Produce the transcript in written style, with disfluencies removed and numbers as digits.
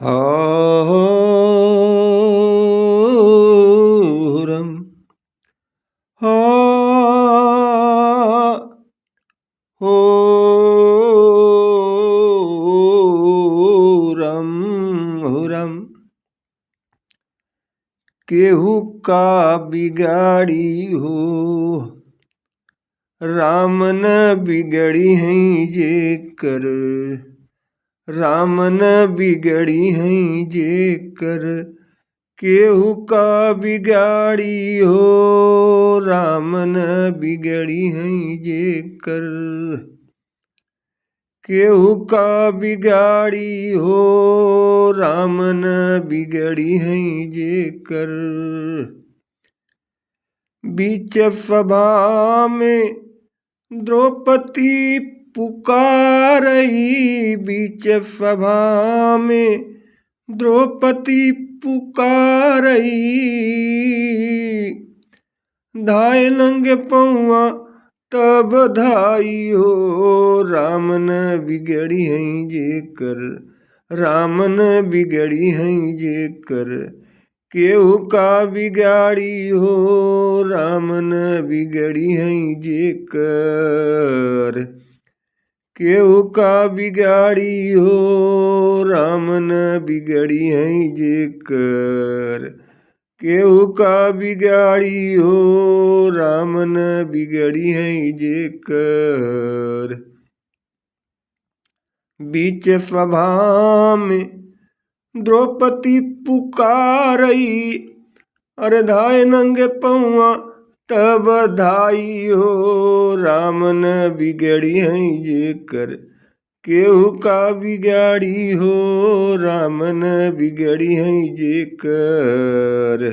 हरम रम हुरम केहू का बिगाड़ी हो राम न बिगड़ी हैं जे कर राम न बिगड़ी हैं जे कर केहू का बिगाड़ी हो राम न बिगड़ी हैं जे कर केहू का बिगाड़ी हो राम न बिगड़ी हैं जे कर बीच सभा में द्रौपदी पुकारई बीच सभा में द्रौपदी पुकारई धाय नंगे पौआ तब धाई हो राम न बिगड़ी हैं जे कर राम न बिगड़ी हैं जे कर केहू का बिगाड़ी हो राम न बिगड़ी हैं जे कर केहू का बिगाड़ी हो राम न बिगड़ी हैं जे कर केहू का बिगाड़ी हो राम न बिगड़ी हैं जे कर बीच सभा में द्रौपदी पुकारई अरे धाय नंगे पौआ तब धाई हो राम न बिगड़ी हैं जे कर केहू का बिगाड़ी हो राम न बिगड़ी हैं जे कर